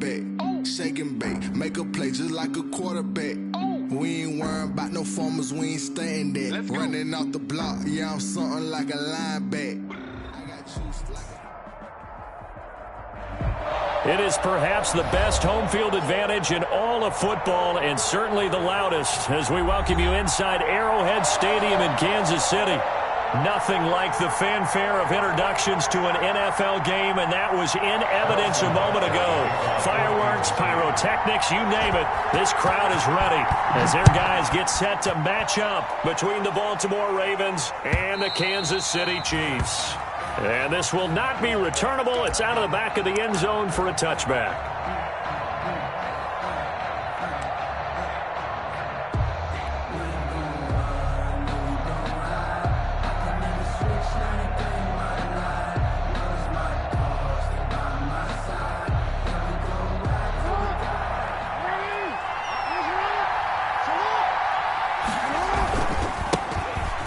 back. Shake and bake, make a play just like a quarterback. We ain't worrying about no formers, we ain't staying there. Running off the block, yeah, I'm something like a linebacker. It is perhaps the best home field advantage in all of football, and certainly the loudest, as we welcome you inside Arrowhead Stadium in Kansas City. Nothing like the fanfare of introductions to an NFL game, and that was in evidence a moment ago. Fireworks, pyrotechnics, you name it. This crowd is ready as their guys get set to match up between the Baltimore Ravens and the Kansas City Chiefs. And this will not be returnable. It's out of the back of the end zone for a touchback.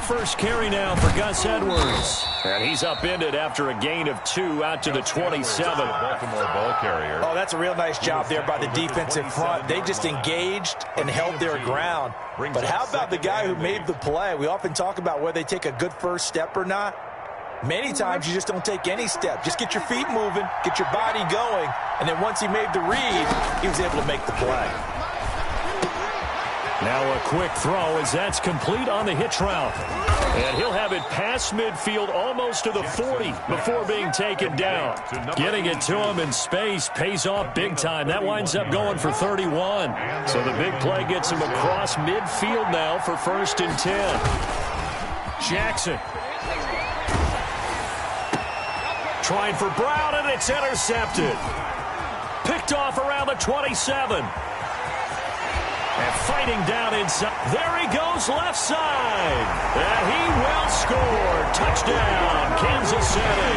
First carry now for Gus Edwards. And he's upended after a gain of 2 out to the 27. Baltimore ball carrier. Oh, that's a real nice job there by the defensive front. They just engaged and held their ground. But how about the guy who made the play? We often talk about whether they take a good first step or not. Many times you just don't take any step. Just get your feet moving, get your body going, and then once he made the read, he was able to make the play. Now a quick throw as that's complete on the hitch route. And he'll have it past midfield almost to the 40 before being taken down. Getting it to him in space pays off big time. That winds up going for 31. So the big play gets him across midfield now for 1st and 10. Jackson. Trying for Brown, and it's intercepted. Picked off around the 27. And fighting down inside. There he goes, left side. And he will score. Touchdown, Kansas City.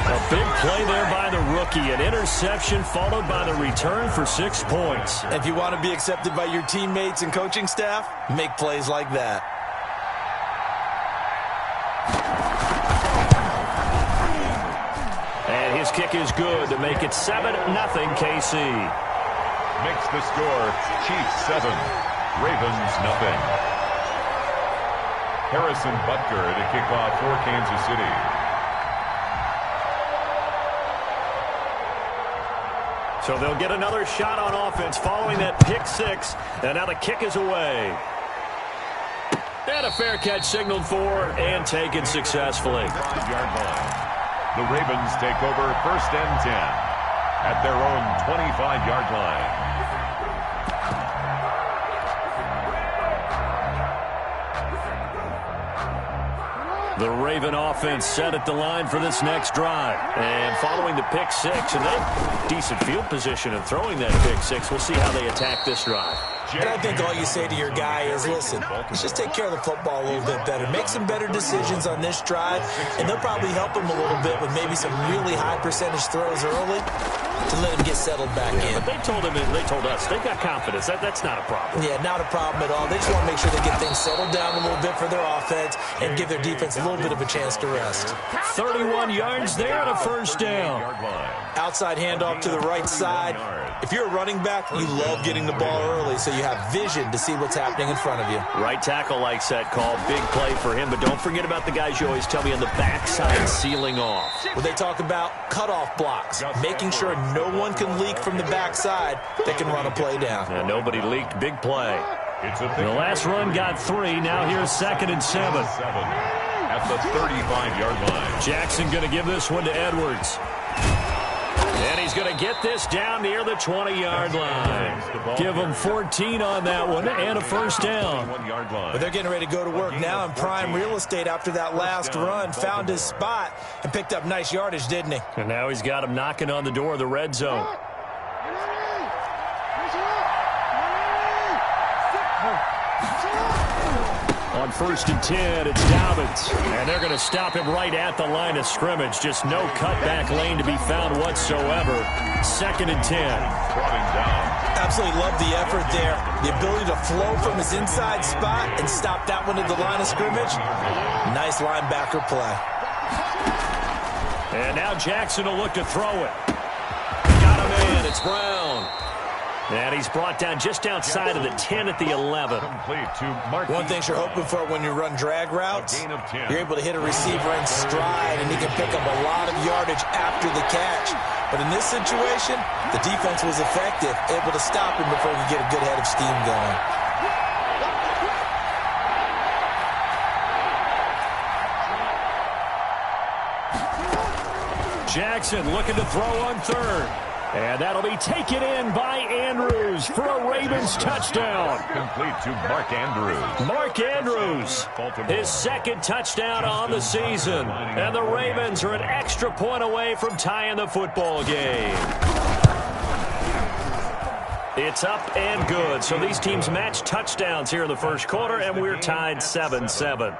A big play there by the rookie. An interception followed by the return for 6 points. If you want to be accepted by your teammates and coaching staff, make plays like that. And his kick is good to make it 7-0 KC. Makes the score Chiefs 7, Ravens 0. Harrison Butker to kick off for Kansas City. So they'll get another shot on offense following that pick 6. And now the kick is away. And a fair catch signaled for and taken successfully. 5-yard line. The Ravens take over 1st and 10 at their own 25-yard line. The Raven offense set at the line for this next drive. And following the pick 6, and they decent field position and throwing that pick 6. We'll see how they attack this drive. And I think all you say to your guy is, listen, let's just take care of the football a little bit better. Make some better decisions on this drive, and they'll probably help him a little bit with maybe some really high percentage throws early to let him get settled back in. But they told us, they got confidence. That's not a problem. Yeah, not a problem at all. They just want to make sure they get things settled down a little bit for their offense and give their defense a little bit of a chance to rest. 31 yards there and a 1st down. Outside handoff to the right side. If you're a running back, you love getting the ball early so you have vision to see what's happening in front of you. Right tackle likes that call. Big play for him, but don't forget about the guys you always tell me on the backside sealing off. When they talk about cutoff blocks, making sure no one can leak from the backside that can run a play down. And nobody leaked. Big play. The last run got 3. Now here's 2nd and 7. At the 35-yard line. Jackson going to give this one to Edwards. And he's going to get this down near the 20-yard line. Give him 14 on that one and a 1st down. But they're getting ready to go to work now in prime real estate after that last run. Found his spot and picked up nice yardage, didn't he? And now he's got him knocking on the door of the red zone. On 1st and 10, it's Dobbins. And they're going to stop him right at the line of scrimmage. Just no cutback lane to be found whatsoever. 2nd and 10. Absolutely love the effort there. The ability to flow from his inside spot and stop that one at the line of scrimmage. Nice linebacker play. And now Jackson will look to throw it. Got him man. It's Brown. And he's brought down just outside of the 10 at the 11. One thing you're hoping for when you run drag routes, you're able to hit a receiver in stride, and he can pick up a lot of yardage after the catch. But in this situation, the defense was effective, able to stop him before he could get a good head of steam going. Jackson looking to throw on third. And that'll be taken in by Andrews for a Ravens touchdown. Complete to Mark Andrews. Mark Andrews, his second touchdown on the season. And the Ravens are an extra point away from tying the football game. It's up and good. So these teams match touchdowns here in the first quarter, and we're tied 7-7.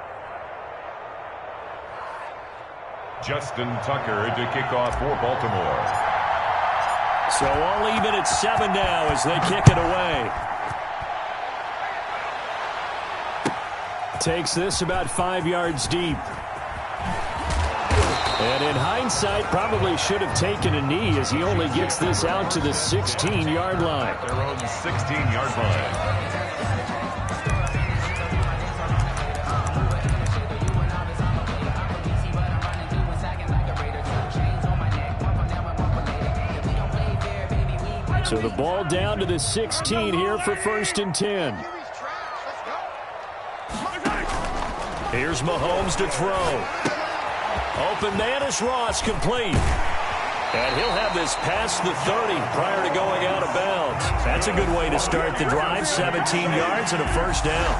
Justin Tucker to kick off for Baltimore. So all even at 7 now as they kick it away. Takes this about 5 yards deep. And in hindsight, probably should have taken a knee as he only gets this out to the 16-yard line. Their own 16-yard line. So the ball down to the 16 here for 1st and 10. Here's Mahomes to throw. Open man is Ross, complete. And he'll have this past the 30 prior to going out of bounds. That's a good way to start the drive. 17 yards and a first down.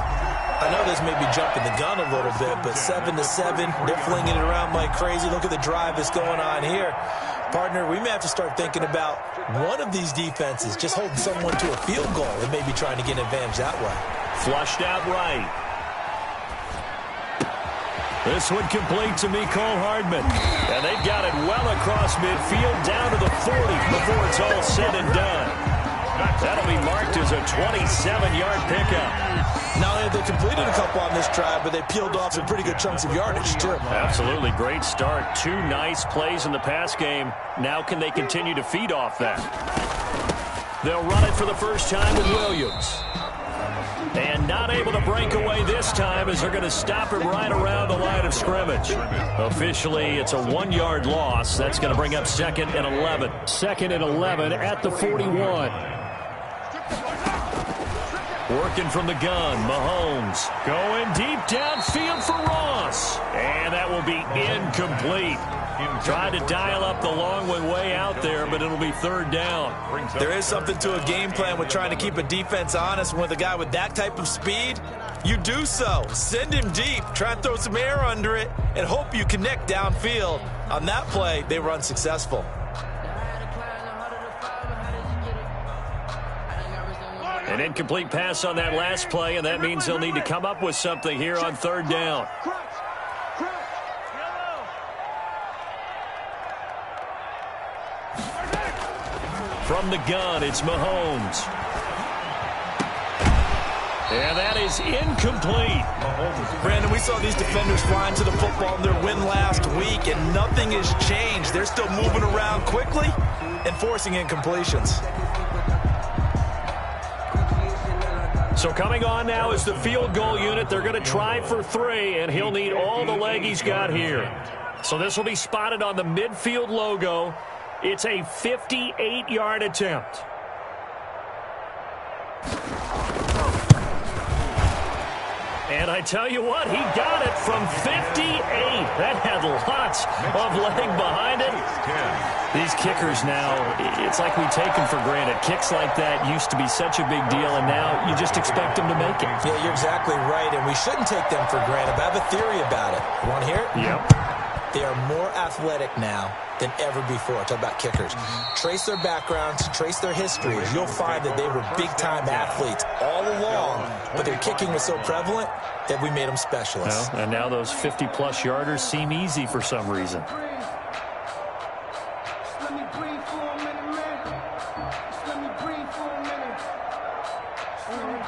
I know this may be jumping the gun a little bit, but 7-7, they're flinging it around like crazy. Look at the drive that's going on here. Partner, we may have to start thinking about one of these defenses just holding someone to a field goal and maybe trying to get an advantage that way. Flushed out right. This one complete to Mecole Hardman. And they've got it well across midfield down to the 40 before it's all said and done. That'll be marked as a 27-yard pickup. Not only have they completed a couple on this drive, but they peeled off some pretty good chunks of yardage, too. Absolutely. Great start. 2 nice plays in the pass game. Now can they continue to feed off that? They'll run it for the first time with Williams. And not able to break away this time as they're going to stop him right around the line of scrimmage. Officially, it's a 1-yard loss. That's going to bring up 2nd and 11. 2nd and 11 at the 41. Working from the gun, Mahomes going deep downfield for Ross. And that will be incomplete. Tried to dial up the long one way out there, but it'll be 3rd down. There is something to a game plan with trying to keep a defense honest. With a guy with that type of speed, you do so. Send him deep. Try and throw some air under it and hope you connect downfield. On that play, they were unsuccessful. An incomplete pass on that last play, and that means they'll need to come up with something here on 3rd down. From the gun, it's Mahomes. And that is incomplete. Brandon, we saw these defenders flying to the football in their win last week, and nothing has changed. They're still moving around quickly and forcing incompletions. So coming on now is the field goal unit. They're going to try for 3, and he'll need all the leg he's got here. So this will be spotted on the midfield logo. It's a 58-yard attempt. And I tell you what, he got it from 58. That had lots of leg behind it. These kickers now, it's like we take them for granted. Kicks like that used to be such a big deal, and now you just expect them to make it. Yeah, you're exactly right, and we shouldn't take them for granted. But I have a theory about it. You want to hear it? Yep. They are more athletic now than ever before. Talk about kickers. Trace their backgrounds, trace their histories. You'll find that they were big-time athletes all along, but their kicking was so prevalent that we made them specialists. Well, and now those 50-plus yarders seem easy for some reason.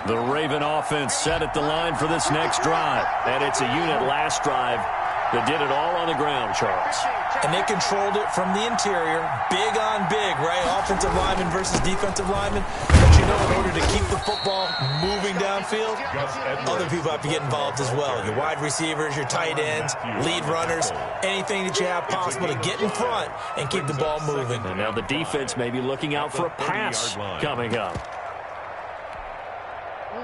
The Raven offense set at the line for this next drive, and it's a unit last drive that did it all on the ground, Charles. and they controlled it from the interior, big on big, right? Offensive lineman versus defensive lineman. But you know, in order to keep the football moving downfield, other people have to get involved as well. Your wide receivers, your tight ends, lead runners, anything that you have possible to get in front and keep the ball moving. And now the defense may be looking out for a pass coming up.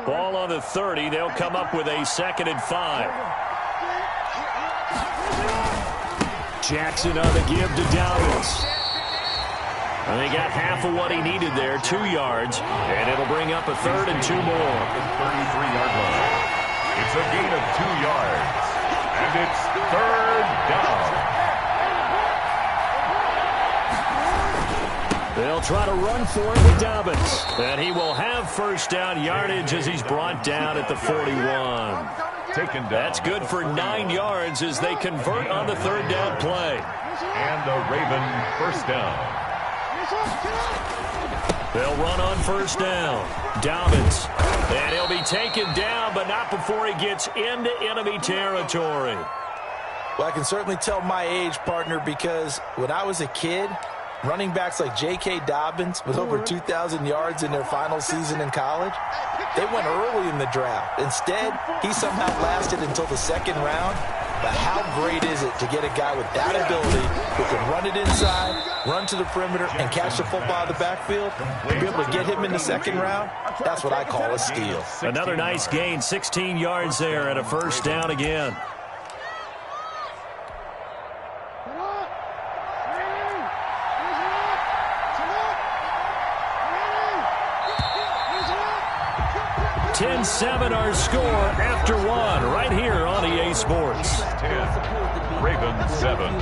Ball on the 30. They'll come up with a 2nd and 5. Jackson on the give to Dobbins. And they got half of what he needed there, 2 yards, and it'll bring up a 3rd and 2 more. 33-yard line. It's a gain of 2 yards, and it's 3rd down. They'll try to run for it with Dobbins, and he will have first down yardage as he's brought down at the 41. That's good for 9 yards as they convert on the 3rd down play. And the Raven first down. They'll run on first down. Dobbins. And he'll be taken down, but not before he gets into enemy territory. Well, I can certainly tell my age, partner, because when I was a kid, running backs like J.K. Dobbins with over 2,000 yards in their final season in college, they went early in the draft. Instead, he somehow lasted until the 2nd round. But how great is it to get a guy with that ability who can run it inside, run to the perimeter, and catch the football out of the backfield? To be able to get him in the 2nd round, that's what I call a steal. Another nice gain, 16 yards there and a first down again. $10-7 our score after 1 right here on EA Sports. 10, Ravens 7.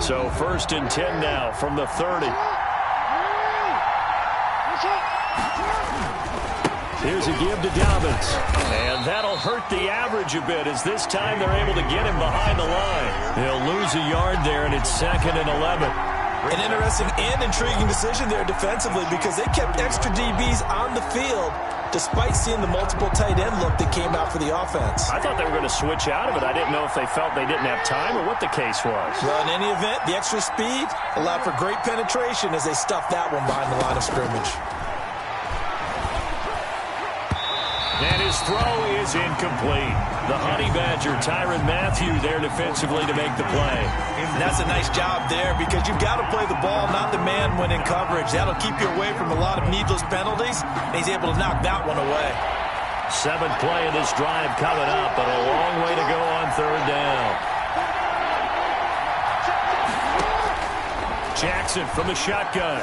So 1st and 10 now from the 30. Here's a give to Dobbins. And that'll hurt the average a bit as this time they're able to get him behind the line. They'll lose a yard there, and it's 2nd and 11. An interesting and intriguing decision there defensively because they kept extra DBs on the field despite seeing the multiple tight end look that came out for the offense. I thought they were going to switch out of it. I didn't know if they felt they didn't have time or what the case was. Well, in any event, the extra speed allowed for great penetration as they stuffed that one behind the line of scrimmage. And his throw is incomplete. The Honey Badger, Tyrann Mathieu, there defensively to make the play. And that's a nice job there because you've got to play the ball, not the man when in coverage. That'll keep you away from a lot of needless penalties, and he's able to knock that one away. 7th play of this drive coming up, but a long way to go on 3rd down. Jackson from the shotgun.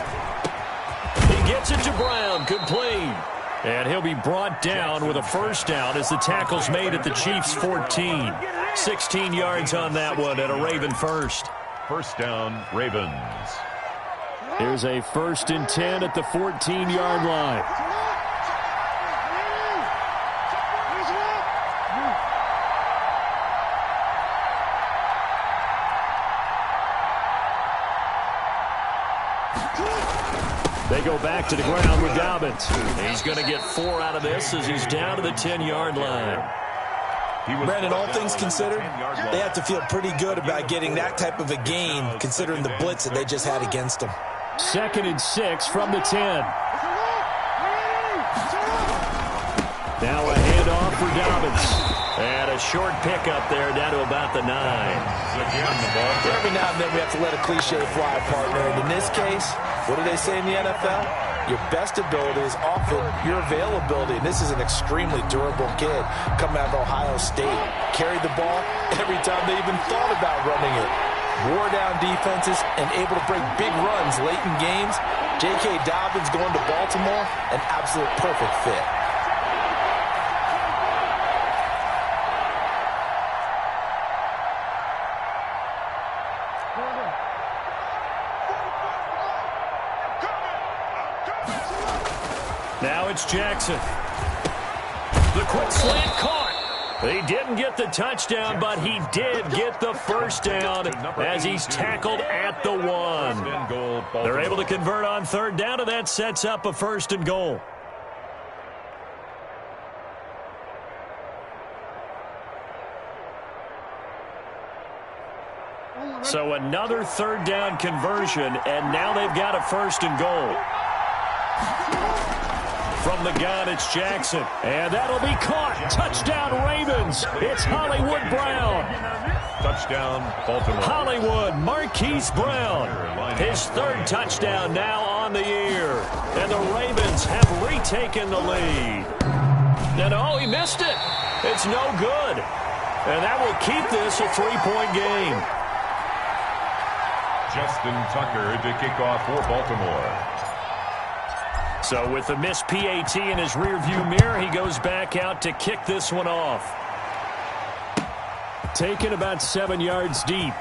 He gets it to Brown, complete. And he'll be brought down with a first down as the tackle's made at the Chiefs' 14. 16 yards on that one and a Raven first. First down, Ravens. Here's a 1st and 10 at the 14-yard line. They go back to the ground with Dobbins. He's going to get 4 out of this as he's down to the 10-yard line. Brandon, all things considered, they have to feel pretty good about getting that type of a gain considering the blitz that they just had against them. 2nd and 6 from the 10. Now a handoff for Dobbins. And a short pickup there down to about the 9. Every now and then we have to let a cliche fly, partner. And in this case, what do they say in the NFL? Your best ability is often your availability. And this is an extremely durable kid coming out of Ohio State. Carried the ball every time they even thought about running it. Wore down defenses and able to break big runs late in games. J.K. Dobbins going to Baltimore, an absolute perfect fit. Now it's Jackson. The quick slant caught. He didn't get the touchdown, but he did get the first down as he's tackled at the 1. They're able to convert on 3rd down, and that sets up a 1st and goal. So another third down conversion, and now they've got a 1st and goal. From the gun, it's Jackson. And that'll be caught. Touchdown, Ravens. It's Hollywood Brown. Touchdown, Baltimore. Hollywood, Marquise Brown. His 3rd touchdown now on the year. And the Ravens have retaken the lead. And oh, he missed it. It's no good. And that will keep this a 3-point game. Justin Tucker to kick off for Baltimore. So with the missed PAT in his rearview mirror, he goes back out to kick this one off. Taken about 7 yards deep.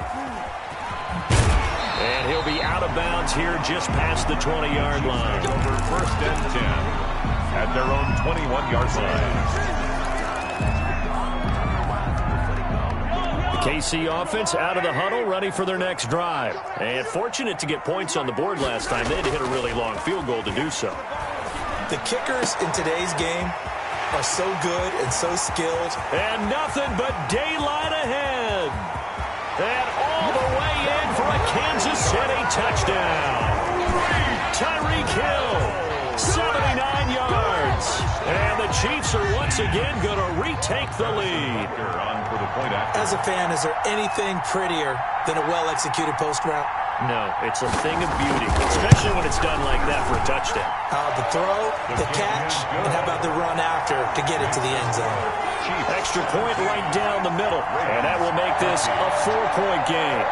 And he'll be out of bounds here just past the 20-yard line. Over 1st and 10 at their own 21-yard line. The KC offense out of the huddle, ready for their next drive. And fortunate to get points on the board last time. They had to hit a really long field goal to do so. The kickers in today's game are so good and so skilled. And nothing but daylight ahead. And all the way in for a Kansas City touchdown. Tyreek Hill, 79 yards. And the Chiefs are once again going to retake the lead. As a fan, is there anything prettier than a well-executed post route? No, it's a thing of beauty, especially when it's done like that for a touchdown. The throw, the catch, and how about the run after to get it to the end zone? Extra point right down the middle, and that will make this a 4-point game.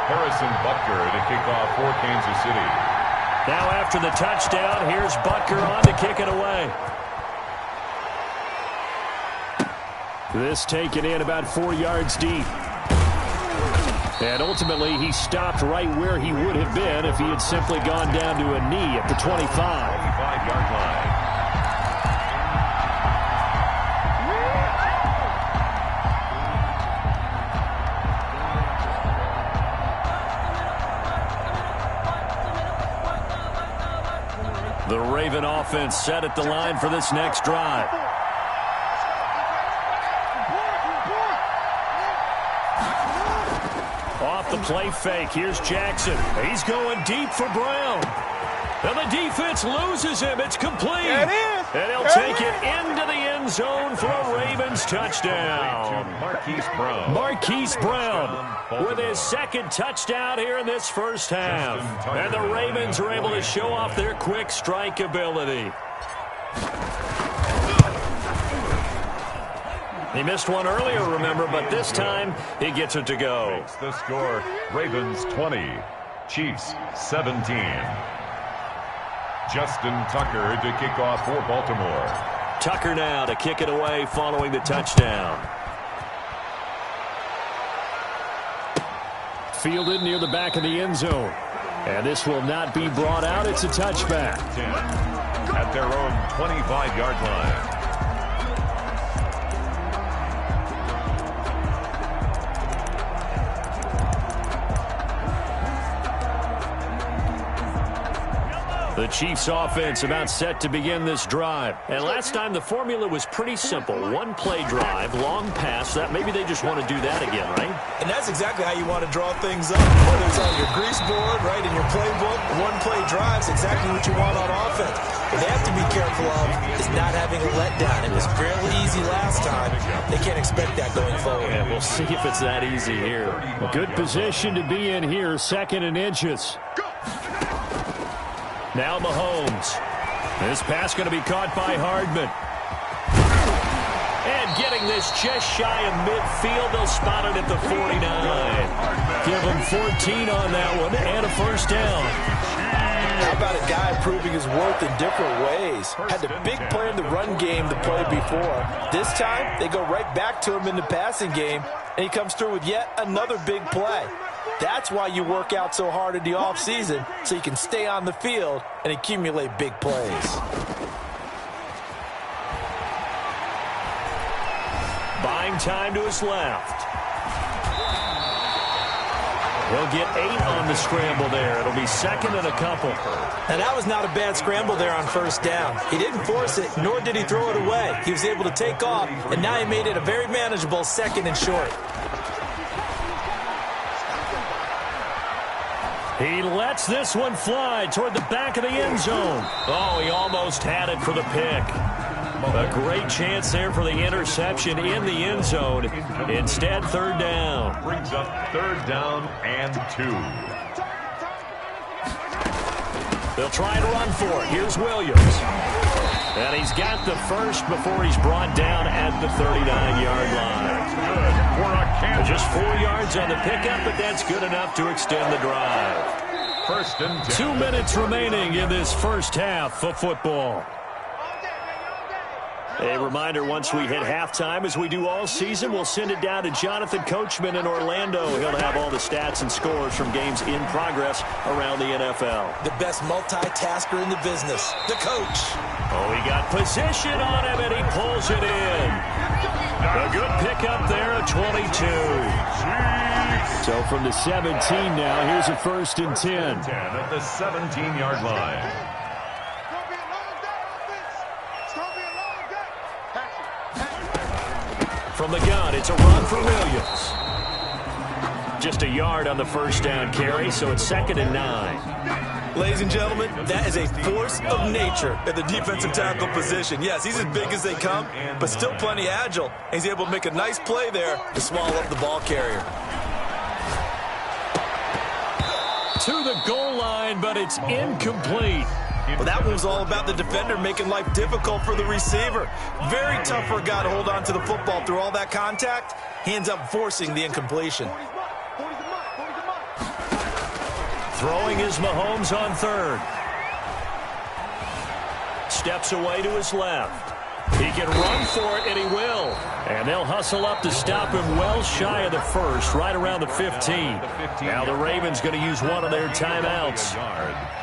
Harrison Butker to kick off for Kansas City. Now after the touchdown, here's Butker on to kick it away. This taken in about 4 yards deep. And ultimately, he stopped right where he would have been if he had simply gone down to a knee at the 25. 25-yard line. The Raven offense set at the line for this next drive. Off the play fake, here's Jackson. He's going deep for Brown. And the defense loses him. It's complete. And he'll take it into the end zone for a Ravens touchdown. Marquise Brown with his 2nd touchdown here in this first half. And the Ravens are able to show off their quick strike ability. He missed one earlier, remember, but this time he gets it to go. Makes the score, Ravens 20, Chiefs 17. Justin Tucker to kick off for Baltimore. Tucker now to kick it away following the touchdown. Fielded near the back of the end zone. And this will not be brought out. It's a touchback. 10 at their own 25-yard line. The Chiefs offense about set to begin this drive. And last time the formula was pretty simple. 1-play drive, long pass. That maybe they just want to do that again, right? And that's exactly how you want to draw things up. Whether it's on your grease board, right, in your playbook, 1-play drive is exactly what you want on offense. What they have to be careful of is not having a letdown. It was fairly easy last time. They can't expect that going forward. Yeah, we'll see if it's that easy here. A good position to be in here, 2nd and inches. Now Mahomes. This pass going to be caught by Hardman. And getting this just shy of midfield. They'll spot it at the 49. Give him 14 on that one and a first down. How about a guy proving his worth in different ways? Had the big play in the run game to play before. This time, they go right back to him in the passing game, and he comes through with yet another big play. That's why you work out so hard in the offseason, so you can stay on the field and accumulate big plays. Buying time to his left. He'll get 8 on the scramble there. It'll be 2nd and a couple. And that was not a bad scramble there on first down. He didn't force it, nor did he throw it away. He was able to take off, and now he made it a very manageable 2nd and short. He lets this one fly toward the back of the end zone. Oh, he almost had it for the pick. A great chance there for the interception in the end zone. Instead, third down. Brings up third down and 2. They'll try and run for it. Here's Williams. And he's got the first before he's brought down at the 39-yard line. Just 4 yards on the pickup, but that's good enough to extend the drive. First and 10. 2 minutes remaining in this first half of football. A reminder, once we hit halftime, as we do all season, we'll send it down to Jonathan Coachman in Orlando. He'll have all the stats and scores from games in progress around the NFL. The best multitasker in the business, the coach. Oh, he got position on him, and he pulls it in. A good pickup there at 22. So from the 17 now, here's a first and 10. At the 17-yard line. From the gun, it's a run for Williams. Just a yard on the first down carry, so it's 2nd and 9. Ladies and gentlemen, that is a force of nature at the defensive tackle position. Yes, he's as big as they come, but still plenty agile. And he's able to make a nice play there to swallow up the ball carrier. To the goal line, but it's incomplete. Well, that one was all about the defender making life difficult for the receiver. Very tough for a guy to hold on to the football through all that contact. He ends up forcing the incompletion. Throwing is Mahomes on third. Steps away to his left. He can run for it, and he will. And they'll hustle up to stop him well shy of the first, right around the 15. Now the Ravens going to use one of their timeouts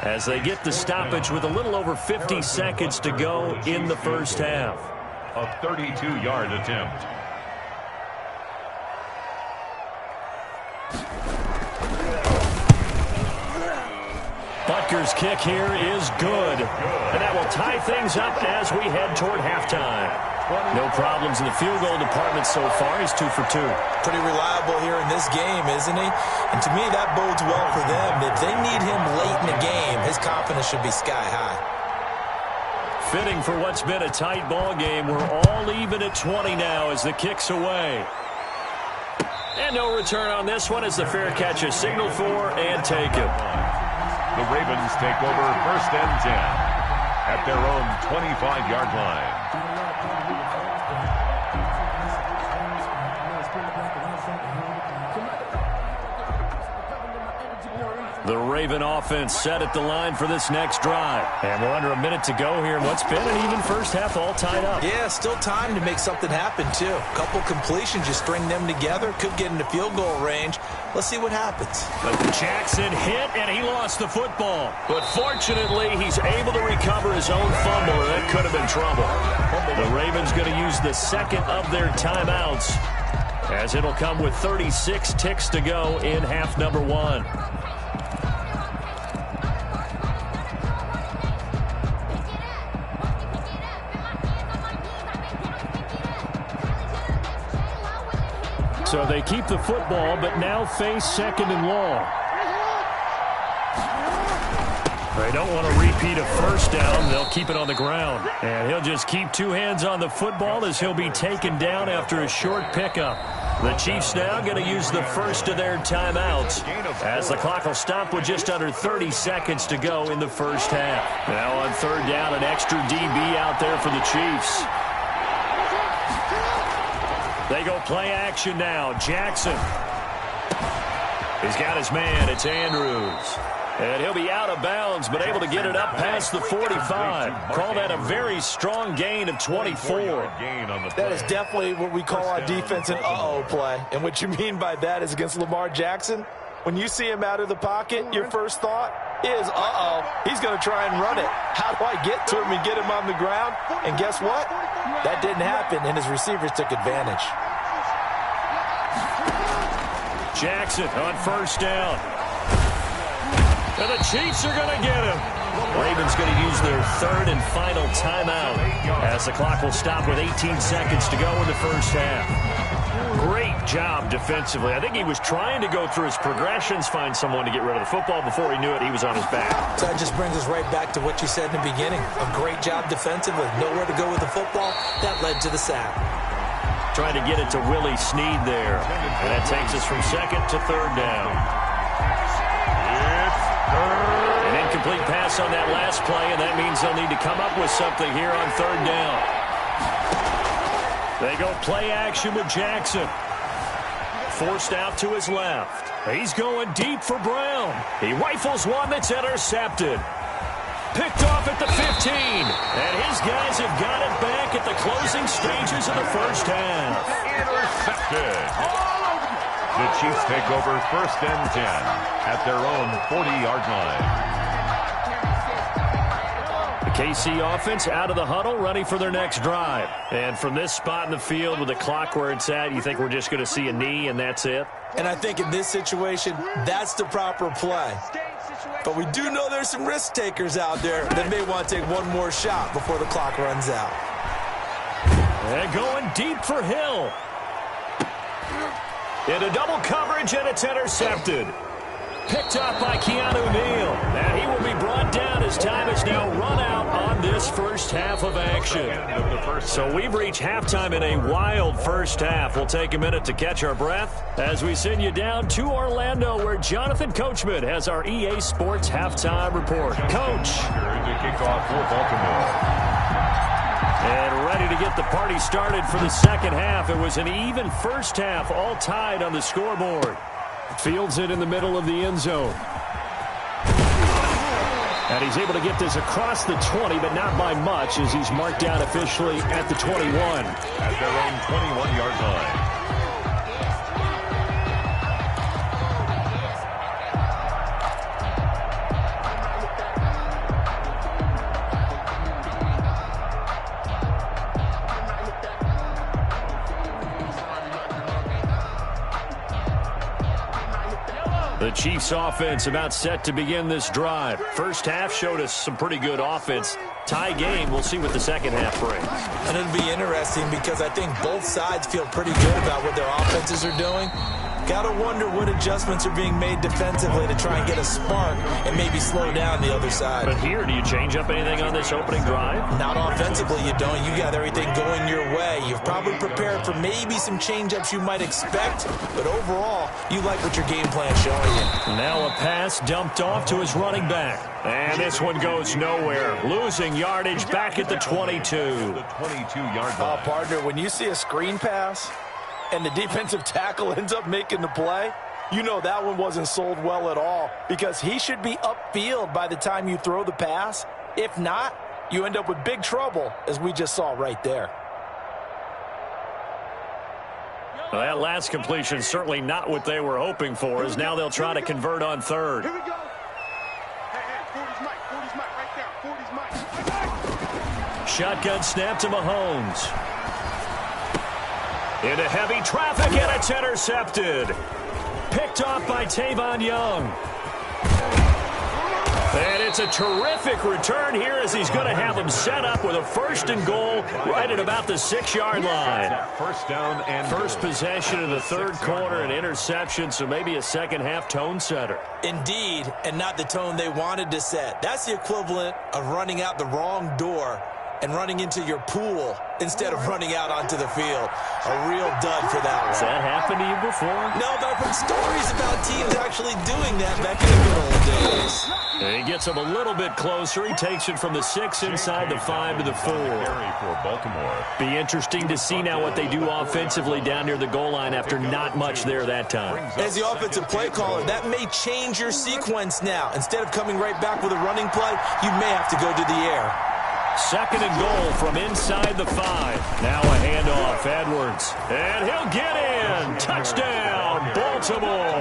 as they get the stoppage with a little over 50 seconds to go in the first half. A 32-yard attempt. Butker's kick here is good. And that will tie things up as we head toward halftime. No problems in the field goal department so far. He's 2 for 2. Pretty reliable here in this game, isn't he? And to me, that bodes well for them. If they need him late in the game, his confidence should be sky high. Fitting for what's been a tight ball game. We're all even at 20 now as the kick's away. And no return on this one as the fair catch is signaled for and taken. The Ravens take over first and 10 at their own 25-yard line. The Raven offense set at the line for this next drive. And we're under a minute to go here in what's been an even first half, all tied up. Yeah, still time to make something happen, too. A couple completions, you string them together, could get into field goal range. Let's see what happens. But Jackson hit, and he lost the football. But fortunately, he's able to recover his own fumble, or that could have been trouble. The Ravens going to use the second of their timeouts, as it'll come with 36 ticks to go in half number 1. So they keep the football, but now face 2nd and long. They don't want to repeat a first down. They'll keep it on the ground. And he'll just keep 2 hands on the football as he'll be taken down after a short pickup. The Chiefs now going to use the first of their timeouts as the clock will stop with just under 30 seconds to go in the first half. Now on third down, an extra DB out there for the Chiefs. They go play action now. Jackson. He's got his man. It's Andrews. And he'll be out of bounds, but able to get it up past the 45. Call that a very strong gain of 24. That is definitely what we call our defense an uh-oh play. And what you mean by that is against Lamar Jackson, when you see him out of the pocket, your first thought is, uh-oh, he's going to try and run it. How do I get to him and get him on the ground? And guess what? That didn't happen, and his receivers took advantage. Jackson on first down. And the Chiefs are going to get him. Ravens going to use their third and final timeout as the clock will stop with 18 seconds to go in the first half. Great job defensively. I think he was trying to go through his progressions, find someone to get rid of the football. Before he knew it, he was on his back. So that just brings us right back to what you said in the beginning. A great job defensively. Nowhere to go with the football. That led to the sack. Trying to get it to Willie Snead there. And that takes us from second to third down. An incomplete pass on that last play, and that means they'll need to come up with something here on third down. They go play action with Jackson. Forced out to his left. He's going deep for Brown. He rifles one that's intercepted. Picked off at the 15. And his guys have got it back at the closing stages of the first half. Intercepted. The Chiefs take over 1st and 10 at their own 40-yard line. The KC offense out of the huddle, ready for their next drive. And from this spot in the field with the clock where it's at, you think we're just going to see a knee and that's it? And I think in this situation, that's the proper play. But we do know there's some risk takers out there that may want to take one more shot before the clock runs out. And going deep for Hill. Into double coverage, and it's intercepted. Picked up by Keanu Neal. And he will be brought down as time is now run out on this first half of action. So we've reached halftime in a wild first half. We'll take a minute to catch our breath as we send you down to Orlando, where Jonathan Coachman has our EA Sports halftime report. Coach. The kickoff for Baltimore. And ready to get the party started for the second half. It was an even first half, all tied on the scoreboard. Fields it in the middle of the end zone. And he's able to get this across the 20, but not by much, as he's marked down officially at the 21. At their own 21-yard line. The Chiefs offense about set to begin this drive. First half showed us some pretty good offense. Tie game, we'll see what the second half brings. And it'll be interesting because I think both sides feel pretty good about what their offenses are doing. Got to wonder what adjustments are being made defensively to try and get a spark and maybe slow down the other side. But here, do you change up anything on this opening drive? Not offensively, you don't. You got everything going your way. You've probably prepared for maybe some change-ups you might expect, but overall, you like what your game plan's showing you. Now a pass dumped off to his running back. And this one goes nowhere. Losing yardage back at the 22. The 22-yard line. Partner, when you see a screen pass and the defensive tackle ends up making the play, you know that one wasn't sold well at all, because he should be upfield by the time you throw the pass. If not, you end up with big trouble, as we just saw right there. Well, that last completion certainly not what they were hoping for, as now they'll try to convert on third. Here we go. Hey, 40's Mike right there. 40's Mike. Shotgun snap to Mahomes. Into heavy traffic, and it's intercepted. Picked off by Tavon Young. And it's a terrific return here, as he's going to have him set up with a 1st and goal right at about the 6-yard line. First down and First possession of the third quarter, an interception, so maybe a second half tone setter. Indeed, and not the tone they wanted to set. That's the equivalent of running out the wrong door and running into your pool instead of running out onto the field. A real dud for that one. Has that happened to you before? No, but I've heard stories about teams actually doing that back in the good old days. And he gets him a little bit closer. He takes it from the 6 inside the 5 to the 4. for Baltimore. Be interesting to see now what they do offensively down near the goal line after not much there that time. As the offensive play caller, that may change your sequence now. Instead of coming right back with a running play, you may have to go to the air. 2nd and goal from inside the 5. Now a handoff, Edwards. And he'll get in. Touchdown, Baltimore.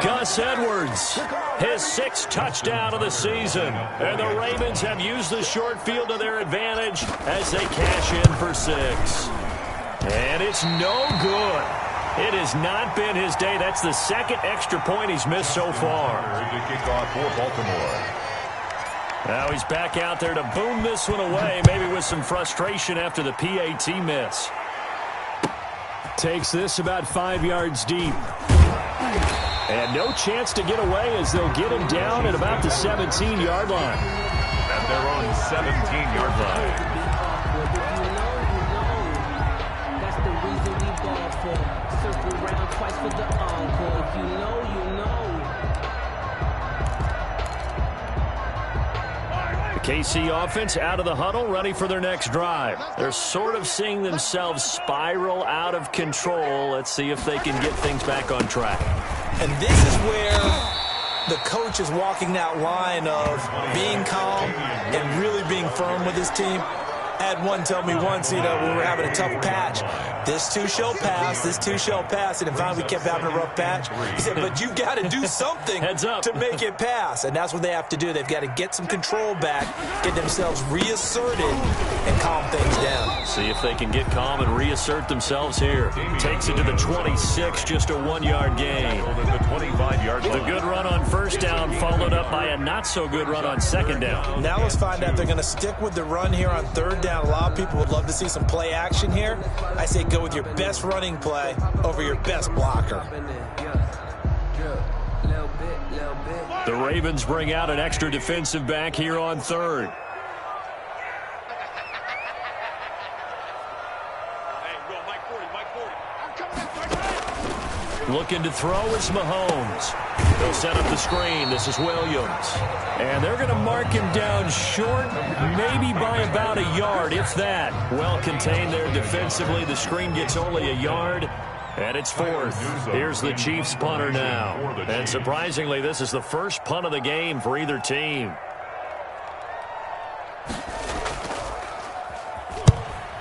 Gus Edwards, his 6th touchdown of the season. And the Ravens have used the short field to their advantage as they cash in for 6. And it's no good. It has not been his day. That's the 2nd extra point he's missed so far. The kickoff for Baltimore. Now he's back out there to boom this one away, maybe with some frustration after the PAT miss. Takes this about 5 yards deep. And no chance to get away as they'll get him down at about the 17-yard line. At their own 17-yard line. That's the reason we ball for. Circle round twice for the encore. If you know, you know. The KC offense out of the huddle, ready for their next drive. They're sort of seeing themselves spiral out of control. Let's see if they can get things back on track. And this is where the coach is walking that line of being calm and really being firm with his team. I had one tell me once, when we were having a tough patch, this too shall pass, this too shall pass. And finally we kept having a rough patch. He said, but you've got to do something to make it pass. And that's what they have to do. They've got to get some control back, get themselves reasserted, and calm things down. See if they can get calm and reassert themselves here. Takes it to the 26, just a 1-yard gain. The 25-yard line. The good run on first down followed up by a not-so-good run on second down. Now let's find out if they're going to stick with the run here on third down. A lot of people would love to see some play action here. I say go with your best running play over your best blocker. The Ravens bring out an extra defensive back here on third. Looking to throw is Mahomes. They'll set up the screen. This is Williams. And they're going to mark him down short, maybe by about a yard, if that. Well contained there defensively. The screen gets only a yard, and it's fourth. Here's the Chiefs punter now. And surprisingly, this is the first punt of the game for either team.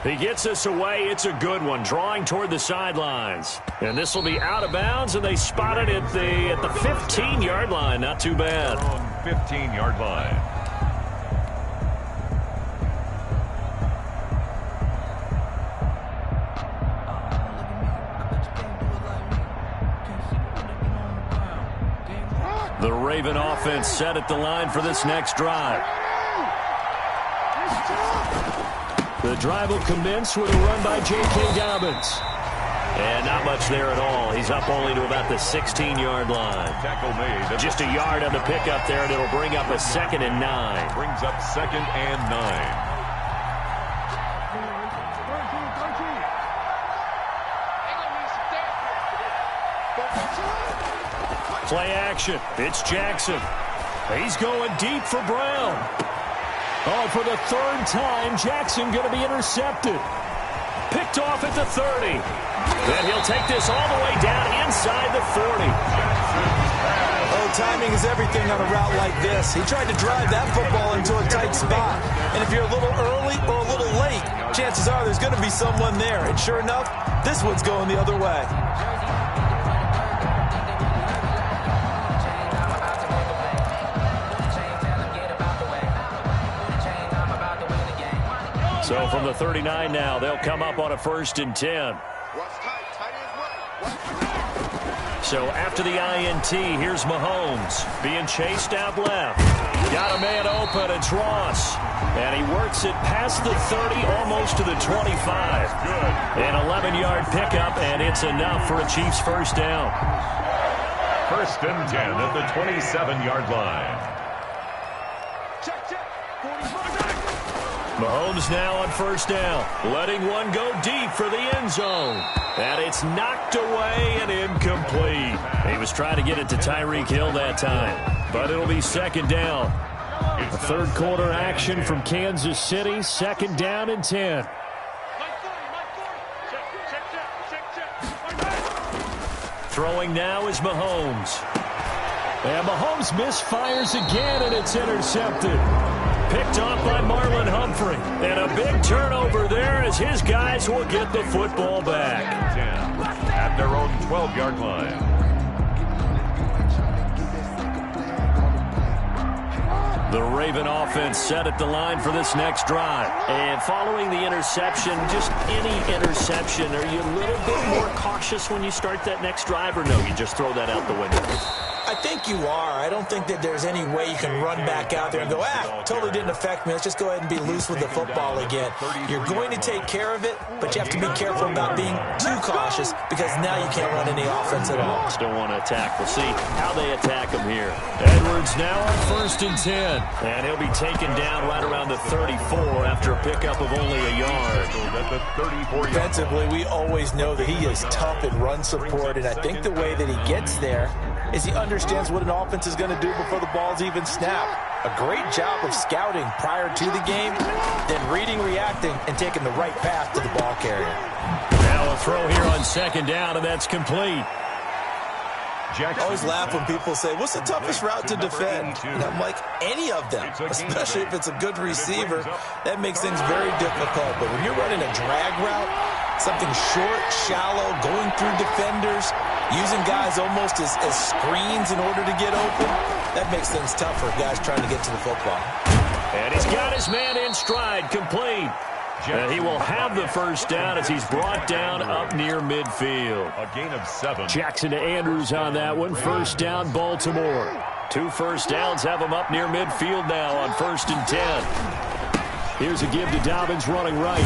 He gets us away. It's a good one, drawing toward the sidelines. And this will be out of bounds, and they spot it at the 15-yard line. Not too bad. 15-yard line. The Raven offense set at the line for this next drive. The drive will commence with a run by J.K. Dobbins. And not much there at all. He's up only to about the 16-yard line. Tackle made. Just a yard on the pickup there, and it'll bring up a 2nd and 9. Brings up 2nd and 9. Play action. It's Jackson. He's going deep for Brown. Oh, for the third time, Jackson going to be intercepted. Picked off at the 30. Then he'll take this all the way down inside the 40. Oh, timing is everything on a route like this. He tried to drive that football into a tight spot. And if you're a little early or a little late, chances are there's going to be someone there. And sure enough, this one's going the other way. So from the 39 now, they'll come up on a 1st and 10. So after the INT, here's Mahomes being chased out left. Got a man open, it's Ross. And he works it past the 30, almost to the 25. Good. An 11-yard pickup, and it's enough for a Chiefs first down. 1st and 10 at the 27-yard line. Mahomes now on 1st down, letting one go deep for the end zone. And it's knocked away and incomplete. He was trying to get it to Tyreek Hill that time, but it'll be 2nd down. A third quarter action from Kansas City, 2nd down and 10. Throwing now is Mahomes. And Mahomes misfires again, and it's intercepted. Picked off by Marlon Humphrey. And a big turnover there as his guys will get the football back. 10 at their own 12-yard line. The Raven offense set at the line for this next drive. And following the interception, just any interception, are you a little bit more cautious when you start that next drive, or no, you just throw that out the window? I think you are. I don't think that there's any way you can run back out there and go, totally didn't affect me. Let's just go ahead and be loose with the football again. You're going to take care of it, but you have to be careful about being too cautious because now you can't run any offense at all. Still want to attack. We'll see how they attack him here. Edwards now on 1st and 10. And he'll be taken down right around the 34 after a pickup of only a yard. Defensively, we always know that he is tough in run support, and I think the way that he gets there is he understands what an offense is going to do before the ball's even snapped. A great job of scouting prior to the game, then reading, reacting, and taking the right path to the ball carrier. Now a throw here on 2nd down, and that's complete. I always laugh when people say, what's the toughest route to defend? And I'm like, any of them, especially if it's a good receiver. That makes things very difficult. But when you're running a drag route, something short, shallow, going through defenders, using guys almost as screens in order to get open, that makes things tough for guys trying to get to the football. And he's got his man in stride, complete. And he will have the 1st down as he's brought down up near midfield. A gain of 7. Jackson to Andrews on that one. 1st down, Baltimore. 2 first downs have him up near midfield now on 1st and 10. Here's a give to Dobbins running right.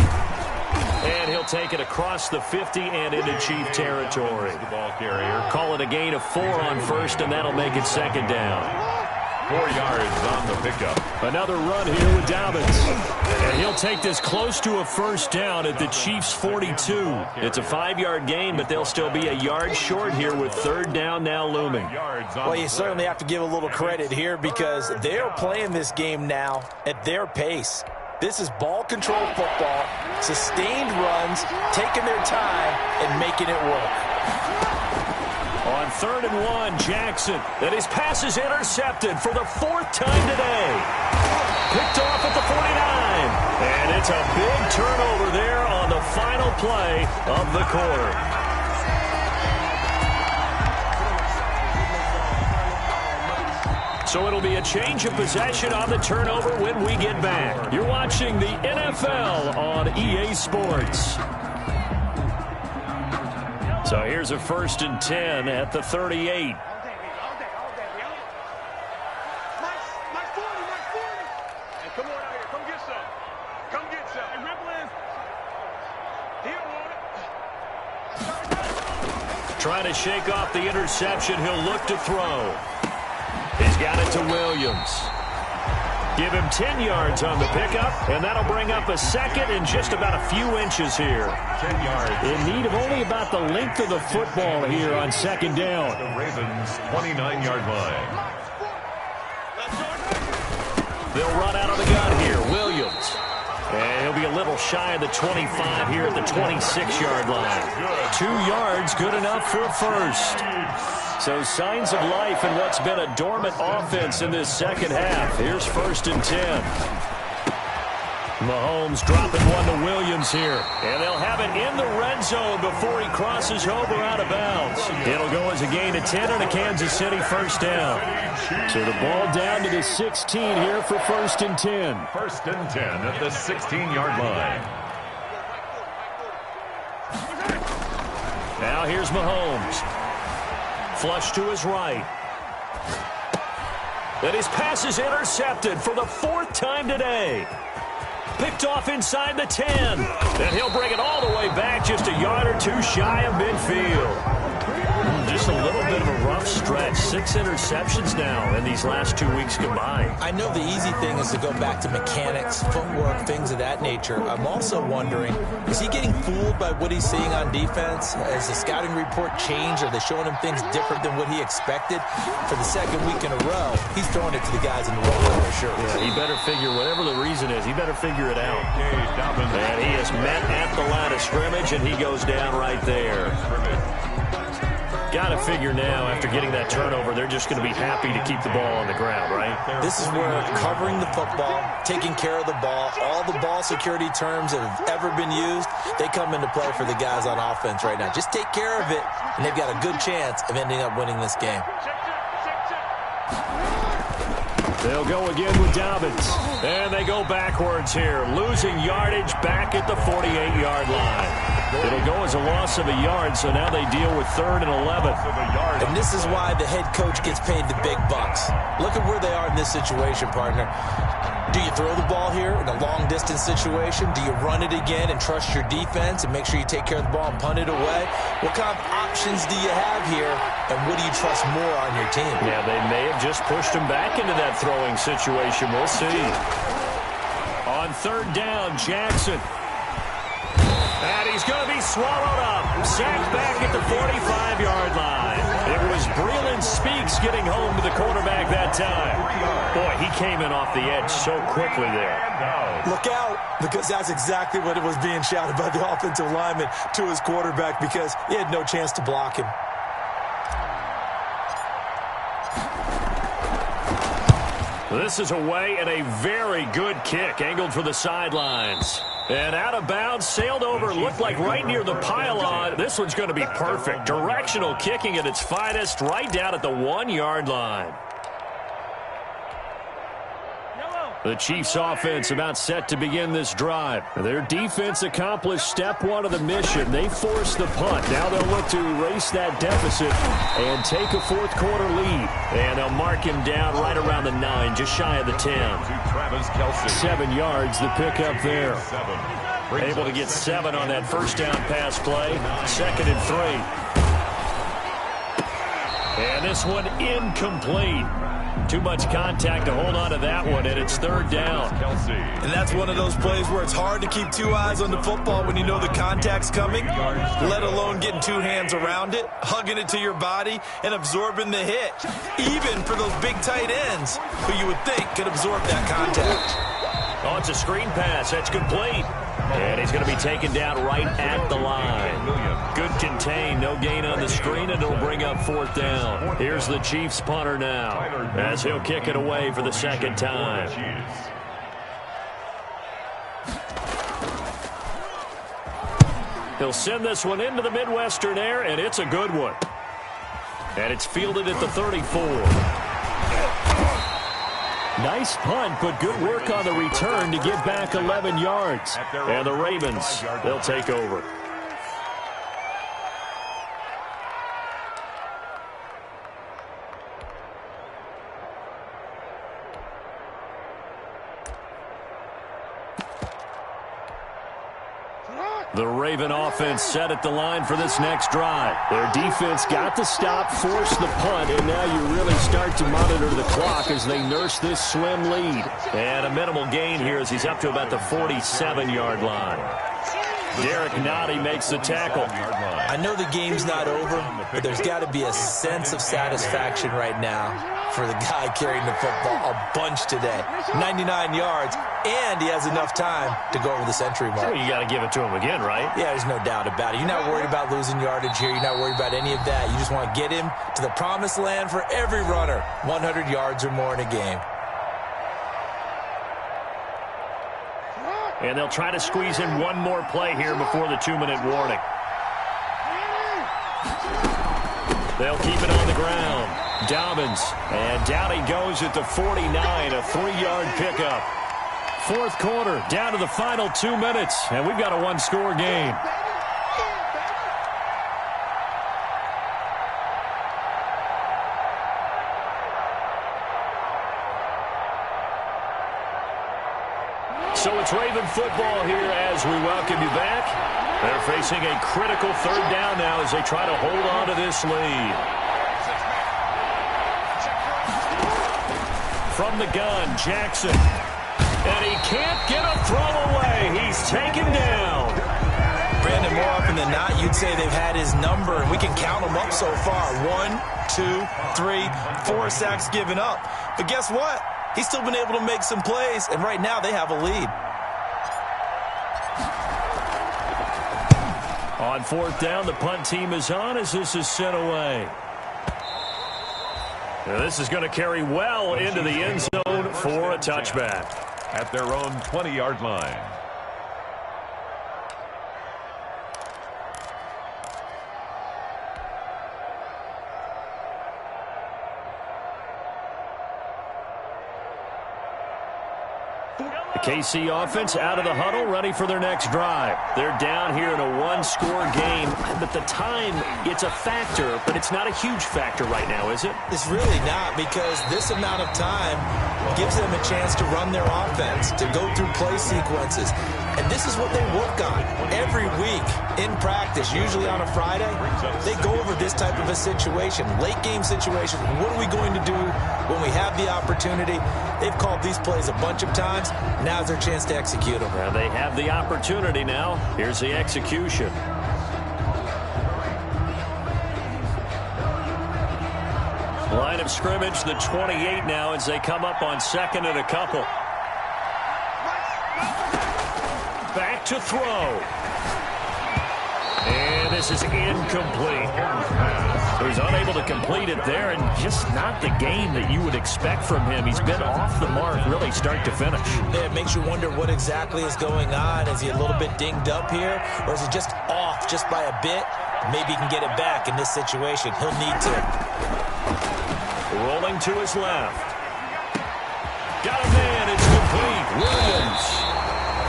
And he'll take it across the 50 and into Chief territory. The ball carrier. Call it a gain of 4 on 1st, and that'll make it 2nd down. 4 yards on the pickup. Another run here with Dobbins. And he'll take this close to a 1st down at the Chiefs' 42. It's a 5-yard gain, but they'll still be a yard short here with 3rd down now looming. Well, you certainly have to give a little credit here because they are playing this game now at their pace. This is ball control football, sustained runs, taking their time, and making it work. On 3rd and 1, Jackson. And his pass is intercepted for the 4th time today. Picked off at the 49. And it's a big turnover there on the final play of the quarter. So it'll be a change of possession on the turnover when we get back. You're watching the NFL on EA Sports. So here's a 1st and 10 at the 38. Trying to shake off the interception. He'll look to throw. He's got it to Williams. Give him 10 yards on the pickup, and that'll bring up a 2nd and just about a few inches here. 10 yards. In need of only about the length of the football here on 2nd down. The Ravens' 29-yard line. They'll run out of the gun here. Williams. And he'll be a little shy of the 25 here at the 26-yard line. 2 yards, good enough for a 1st. So signs of life in what's been a dormant offense in this 2nd half. Here's 1st and 10. Mahomes dropping one to Williams here. And they'll have it in the red zone before he crosses over out of bounds. It'll go as a gain of 10 and a Kansas City 1st down. So the ball down to the 16 here for 1st and 10. 1st and 10 at the 16-yard line. Now here's Mahomes. Flush to his right. And his pass is intercepted for the 4th time today. Picked off inside the 10. And he'll bring it all the way back just a yard or 2 shy of midfield. Just a little bit of a rough stretch. 6 interceptions now in these last 2 weeks combined. I know the easy thing is to go back to mechanics, footwork, things of that nature. I'm also wondering, is he getting fooled by what he's seeing on defense? Has the scouting report changed? Are they showing him things different than what he expected? For the 2nd week in a row, he's throwing it to the guys in the red color shirts. Yeah, he better figure, whatever the reason is, he better figure it out. And he is met at the line of scrimmage, and he goes down right there. Got to figure now, after getting that turnover, they're just going to be happy to keep the ball on the ground, right? This is where covering the football, taking care of the ball, all the ball security terms that have ever been used, they come into play for the guys on offense right now. Just take care of it, and they've got a good chance of ending up winning this game. They'll go again with Dobbins. And they go backwards here, losing yardage back at the 48-yard line. It'll go as a loss of a yard, so now they deal with 3rd and 11. And this is why the head coach gets paid the big bucks. Look at where they are in this situation, partner. Do you throw the ball here in a long-distance situation? Do you run it again and trust your defense and make sure you take care of the ball and punt it away? What kind of options do you have here, and what do you trust more on your team? Yeah, they may have just pushed him back into that throwing situation. We'll see. On 3rd down, Jackson. And he's going to be swallowed up. Sacked back at the 45-yard line. It was Breland Speaks getting home to the quarterback that time. Boy, he came in off the edge so quickly there. Look out, because that's exactly what it was being shouted by the offensive lineman to his quarterback, because he had no chance to block him. This is away and a very good kick, angled for the sidelines. And out of bounds, sailed over, looked like right near the pylon. This one's going to be perfect. Directional kicking at its finest, right down at the 1-yard line. The Chiefs' offense about set to begin this drive. Their defense accomplished step 1 of the mission. They forced the punt. Now they'll look to erase that deficit and take a 4th quarter lead. And they'll mark him down right around the 9, just shy of the 10. 7 yards, the pickup there. Able to get 7 on that 1st down pass play. 2nd and 3. And this one incomplete. Too much contact to hold on to that one, and it's 3rd down. And that's one of those plays where it's hard to keep 2 eyes on the football when you know the contact's coming, let alone getting 2 hands around it, hugging it to your body, and absorbing the hit, even for those big tight ends who you would think could absorb that contact. Oh, it's a screen pass. That's complete. And he's going to be taken down right at the line. Good contain, no gain on the screen, and it'll bring up 4th down. Here's the Chiefs punter now, as he'll kick it away for the 2nd time. He'll send this one into the Midwestern air, and it's a good one. And it's fielded at the 34. Nice punt, but good work on the return to get back 11 yards. And the Ravens, they'll take over. The Raven offense set at the line for this next drive. Their defense got the stop, forced the punt, and now you really start to monitor the clock as they nurse this slim lead. And a minimal gain here as he's up to about the 47-yard line. Derek Nottie makes the tackle. I know the game's not over, but there's got to be a sense of satisfaction right now for the guy carrying the football a bunch today. 99 yards, and he has enough time to go over the century mark. Well, you got to give it to him again, right? Yeah, there's no doubt about it. You're not worried about losing yardage here. You're not worried about any of that. You just want to get him to the promised land for every runner, 100 yards or more in a game. And they'll try to squeeze in one more play here before the 2-minute warning. They'll keep it on the ground. Dobbins, and down he goes at the 49, a 3-yard pickup. 4th quarter, down to the final 2 minutes, and we've got a 1-score game. So it's Raven football here as we welcome you back. They're facing a critical 3rd down now as they try to hold on to this lead. From the gun, Jackson. And he can't get a throw away. He's taken down. Brandon, more often than not, you'd say they've had his number, and we can count them up so far. 1, 2, 3, 4 sacks given up. But guess what? He's still been able to make some plays, and right now they have a lead. On 4th down, the punt team is on as this is sent away. Now this is going to carry well into the end zone for a touchback. At their own 20-yard line. The KC offense out of the huddle, ready for their next drive. They're down here in a one-score game. But the time, it's a factor, but it's not a huge factor right now, is it? It's really not, because this amount of time gives them a chance to run their offense, to go through play sequences. And this is what they work on every week in practice, usually on a Friday. They go over this type of a situation, late game situation. What are we going to do when we have the opportunity? They've called these plays a bunch of times. Now's their chance to execute them. Well, they have the opportunity now. Here's the execution. Line of scrimmage, the 28 now as they come up on second and a couple. Back to throw. And this is incomplete. So he's unable to complete it there, and just not the game that you would expect from him. He's been off the mark really start to finish. Yeah, it makes you wonder what exactly is going on. Is he a little bit dinged up here, or is he just off just by a bit? Maybe he can get it back in this situation. He'll need to. Rolling to his left. Got a man. It's complete. Williams.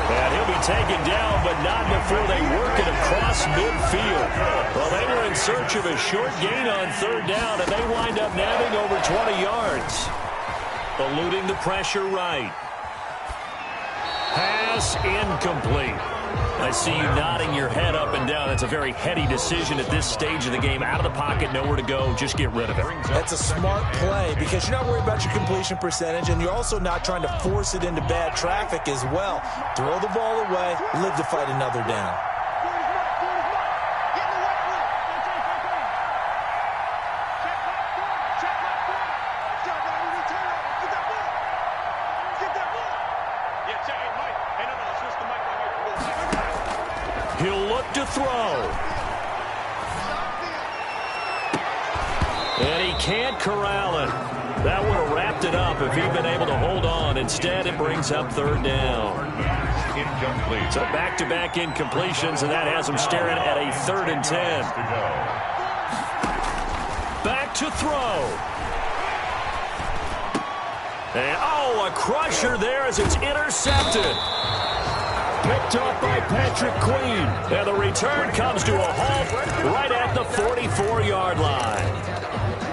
And he'll be taken down, but not before they work it across midfield. Well, they were in search of a short gain on third down, and they wind up nabbing over 20 yards. Eluding the pressure right. Pass incomplete. I see you nodding your head up and down. That's a very heady decision at this stage of the game. Out of the pocket, nowhere to go. Just get rid of it. That's a smart play because you're not worried about your completion percentage, and you're also not trying to force it into bad traffic as well. Throw the ball away, live to fight another down. He'll look to throw. And he can't corral it. That would have wrapped it up if he'd been able to hold on. Instead, it brings up third down. Incomplete. So back-to-back incompletions, and that has him staring at a 3rd and 10. Back to throw. And, a crusher there as it's intercepted. Picked up by Patrick Queen. And the return comes to a halt right at the 44-yard line.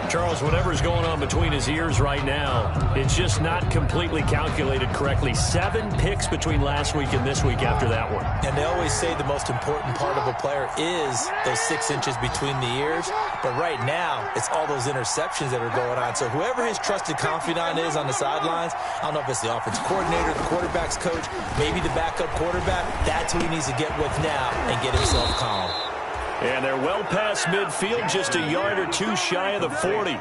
Charles, whatever's going on between his ears right now, it's just not completely calculated correctly. 7 picks between last week and this week after that one. And they always say the most important part of a player is those 6 inches between the ears. But right now, it's all those interceptions that are going on. So whoever his trusted confidant is on the sidelines, I don't know if it's the offensive coordinator, the quarterback's coach, maybe the backup quarterback, that's who he needs to get with now and get himself calm. And they're well past midfield, just a yard or two shy of the 40.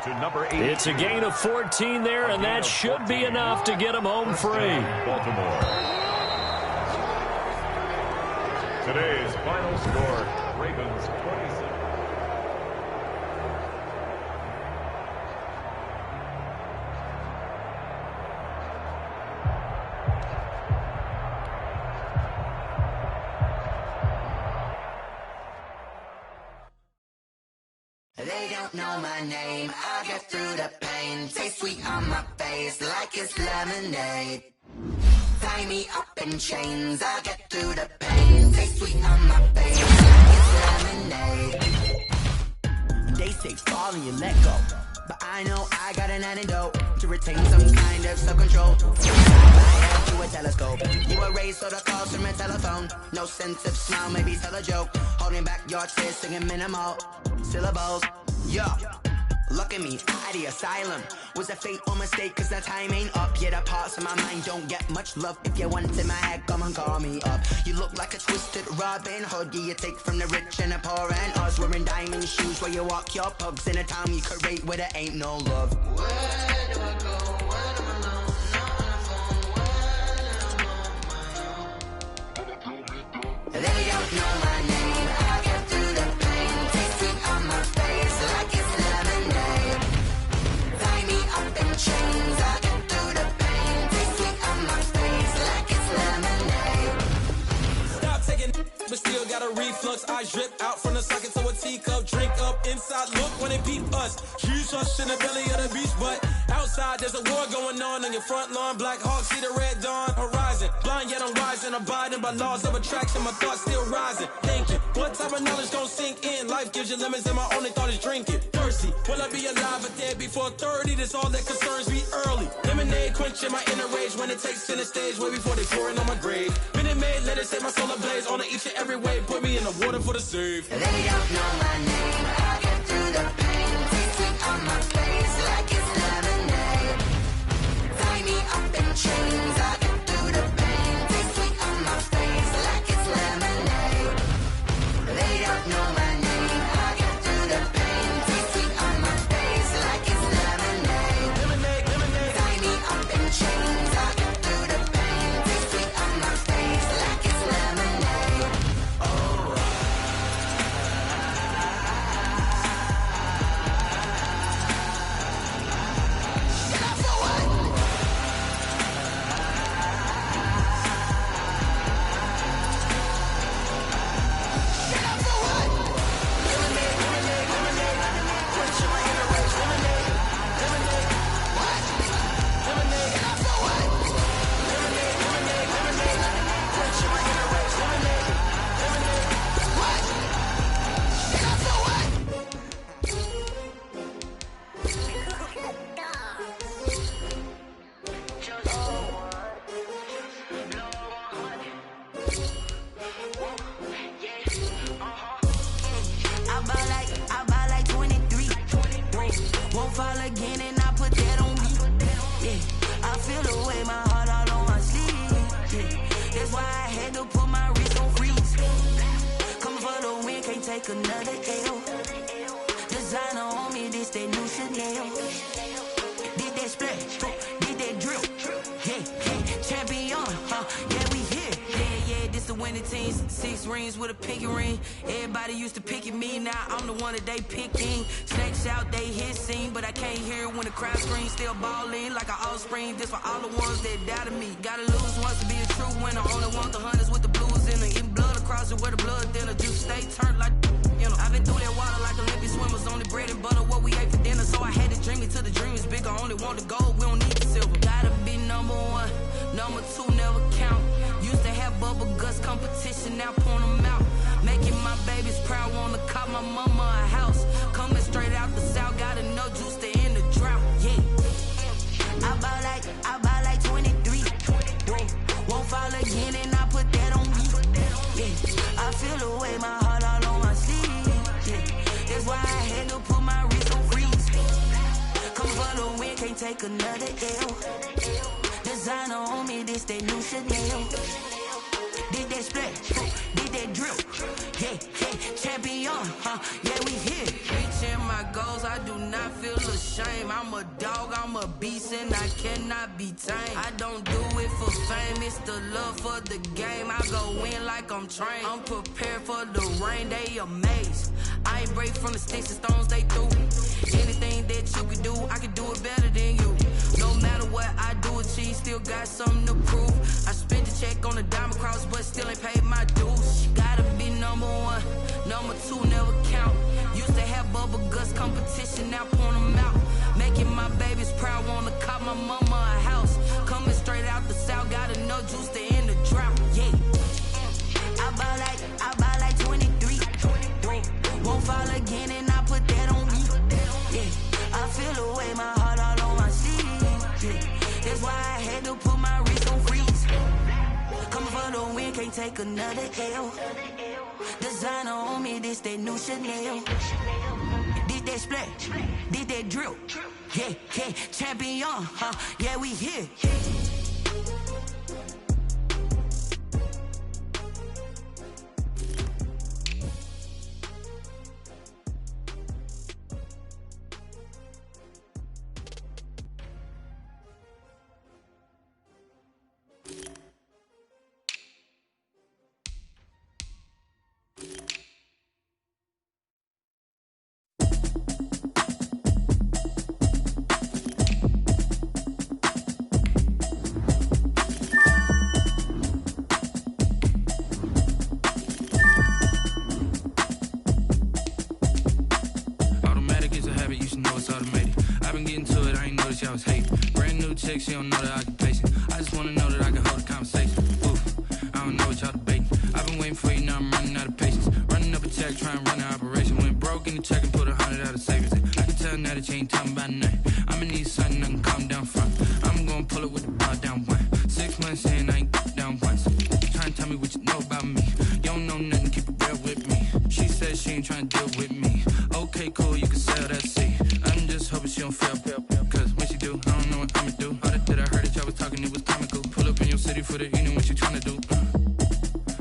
It's a gain of 14 there, and that should be enough to get them home free. Baltimore. Today's final score, Ravens 27. They don't know my name, I get through the pain. Taste sweet on my face like it's lemonade. Tie me up in chains, I get through the pain. Taste sweet on my face like it's lemonade. They say fall and you let go, but I know I got an antidote to retain some kind of self-control. Inside my head through a telescope. You were raised so the calls from a telephone. No sense of smile, maybe tell a joke. Holding back your tears, singing minimal syllables. Yo, look at me, out of the asylum. Was a fate or mistake, cause the time ain't up. Yeah, the parts of my mind don't get much love. If you want in my head, come and call me up. You look like a twisted Robin Hood. Yeah, you take from the rich and the poor and us. Wearing diamond shoes where you walk your pugs. In a town you create where there ain't no love. Where do I go when I'm alone? Not on the phone, when I'm on my own. They don't know my name, I get through the pain. Taste sweet on my face like it's lemonade. Tie me up in chains, I get through the pain. Taste sweet on my face like it's lemonade. Stop taking but still got a reflux. I drip out from the socket to a teacup. Drink up inside, look when they peep us. Huge us in the belly of the beach, but outside there's a war going on your front lawn. Black Hawk see the red dawn horizon. and abiding by laws of attraction. My thoughts still rising, thinking, what type of knowledge gon' sink in? Life gives you lemons and my only thought is drinking. Thirsty, will I be alive or dead before 30? That's all that concerns me early. Lemonade quenching my inner rage when it takes center stage way before they pouring on my grave. Minute Maid, let it set my soul ablaze on each and every way. Put me in the water for the save. They don't know my name, I'll get through the pain. Taste sweet on my face like it's lemonade. Tie me up in chains, I'll get through the pain. Taste sweet on my face like it's lemonade. They don't know my name, I'll get through the pain. Taste sweet on my face like it's lemonade. Lemonade, lemonade. Tie me up in chains, I'll get through the pain. Taste sweet on my face like it's lemonade. I buy like 23. Won't fall again and I put that on me. Yeah, I feel the way my heart all on my sleeve. Yeah, that's why I had to put my wrist on freeze. Coming for the win, can't take another L. Designer on me, this that new Chanel. Did that splash, did that drill. Yeah, champion, yeah, we here. Yeah, this the winning team. 6 rings with a pinky ring. Everybody used to pick at me, now I'm the one that they picking. Snakes out, they hit scene, but I can't hear it when the crowd screams. Still balling like an offspring. This for all the ones that doubted me. Gotta lose once to be a true winner. Only want the hunters with the blues in it. Eating blood across it where the blood thinner. Juice stay turned like, you know. I've been through that water like Olympic swimmers. Only bread and butter, what we ate for dinner. So I had to dream it till the dream is bigger. Only want the gold, we don't need the silver. Gotta be number 1, number 2 never count. Used to have bubble guts competition, now point them out. Making my babies proud, wanna call my mama a house. Coming straight out the south, got enough juice to end the drought. Yeah, I buy like 23. Won't fall again and I put that on me. Yeah, I feel the way my heart all on my sleeve. Yeah, that's why I had to put my wrist on freeze. Come for the win, can't take another L. Designer on me, this that new Chanel. Did that splash, did that drill. Yeah, champion, yeah, we here. Reaching my goals, I do not feel ashamed. I'm a dog, I'm a beast, and I cannot be tamed. I don't do it for fame, it's the love for the game. I go in like I'm trained. I'm prepared for the rain, they amazed. I ain't break from the sticks and stones they threw. Anything that you can do, I can do it better than you. No matter what I do, achieve, still got something to prove. I spent the check on the diamond cross, but still ain't paid my dues. Gotta be number 1, number 2 never count. Used to have bubble guts competition, now point them out. Making my babies proud, wanna call my mama a house. Coming straight out the south, got enough juice to end the drought. Yeah, I buy like 23. Won't fall again and I put that on me. Yeah, I feel the way my heart all on my sleeve. Yeah, that's why I had to put my wrist on freeze. Coming for the win, can't take another L. Designer on me, this that new Chanel. Did that splash, did that drill. Yeah, champion, yeah, we here. y'all was hating. Brand new chick, she don't know the occupation. I just wanna know that I can hold a conversation. Oof, I don't trying to deal with me. Okay, cool, you can sell that seat. I'm just hoping she don't fail. Cause when she do, I don't know what I'ma do. All that I heard that y'all was talking, it was comical. Pull up in your city for the evening, what you trying to do?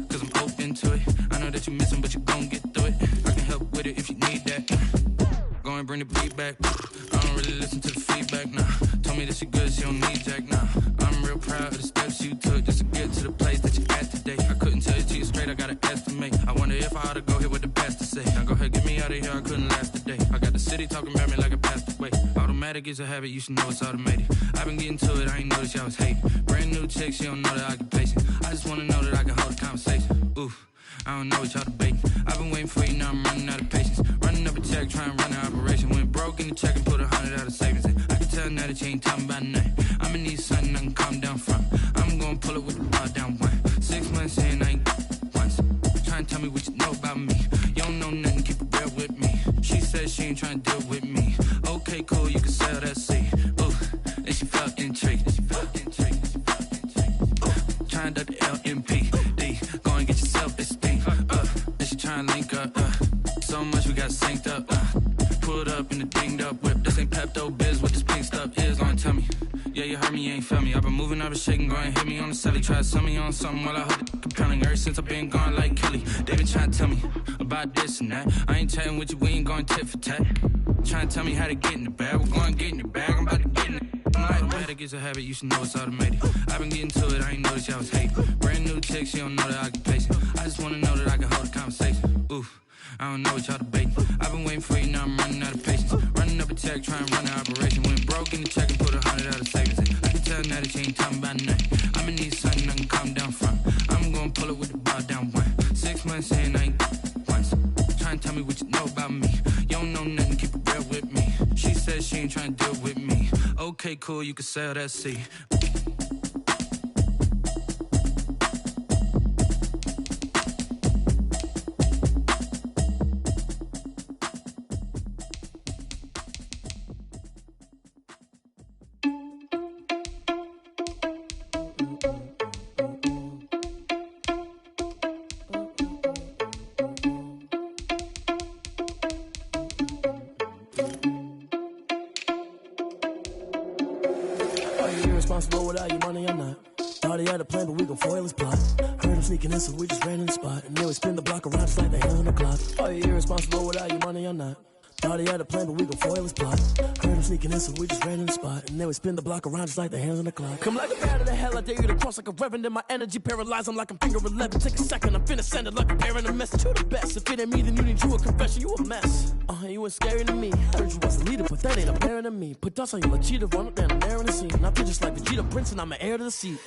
Cause I'm open to it. I know that you missing, but you gon' get through it. I can help with it if you need that. Go and bring the beat back. I don't really listen to the feedback, nah. Told me that she good, she don't need Jack, nah. I'm real proud of the steps you took just to get to the place that you at today. I couldn't tell you to you straight, I gotta estimate. I wonder if I ought to go here with the best to say. Now go ahead, get me out of here, I couldn't last today. I got the city talking about me like a passed away. Automatic is a habit, you should know it's automated. I've been getting to it, I ain't noticed y'all was hating. Brand new chick, she don't know that I can patient. I just wanna know that I can hold a conversation. Oof. I don't know what y'all debating. I've been waiting for you, now I'm running out of patience. Running up a check, trying to run an operation. Went broke in the check and put 100 out of savings in. I can tell now that you ain't talking about nothing. I'ma need something I can calm down from. I'm gonna pull it with the bar down one. 6 months in, I ain't once. Trying to tell me what you know about me. You don't know nothing, keep it real with me. She said she ain't trying to deal with me. Okay, cool, you can sell that seat. Ooh, and she felt intrigued. Trying to duck the LMP. Go and get yourself esteem. And she trying to link up. So much we got synced up. Pulled up in the dinged up whip. This ain't Pepto-Biz, what this pink stuff is. Long tell me. Yeah, you heard me, you ain't felt me. I've been moving, I've been shaking, go and hit me on the celly. Try to sell me on something while I hold it compelling. Ever since I've been gone like Kelly, they been trying to tell me about this and that. I ain't chatting with you, we ain't going tit for tat. Trying to tell me how to get in the bag. We're going to get in the bag, I'm about to get in it. Automatic is a habit, you should know it's automated. I've been getting to it, I ain't noticed y'all was hating. Brand new chick, she don't know that I can patient. I just wanna know that I can hold a conversation. Oof, I don't know what y'all debating. I've been waiting for you, now I'm running out of patience. Running up a check, trying to run an operation. Went broke in the check and put 100 out of savings in. I can tell now that you ain't talking about nothing. I'ma need something I can calm down from. I'm gonna pull it with the bar down one. 6 months in, I ain't once. Trying to tell me what you know about me. You don't know nothing, keep it real with me. She said she ain't trying to deal with me. Okay, cool, you can sell that seat. Irresponsible without your money or not. Thought he had a plan, but we gon' foil his plot. Heard him sneaking in, so we just ran in the spot. And then we spin the block around just like the hands on the clock. Are you irresponsible without your money or not? Thought he had a plan, but we gon' foil his plot. Heard him sneaking in, so we just ran in the spot. And then we spin the block around just like the hands on the clock. Come like a bat of the hell, I dare you to cross like a reverend. In my energy paralyzed, I'm like I'm finger 11. Take a second, I'm finna send it like a parent a message to the best. If it ain't me, then you need you a confession, you a mess. You ain't scary to me. Heard you was a leader, but that ain't apparent to me. Put dust on you like cheetah, run up down, I'm there in the scene. I feel just like Vegeta Prince, and I'm an heir to the seat.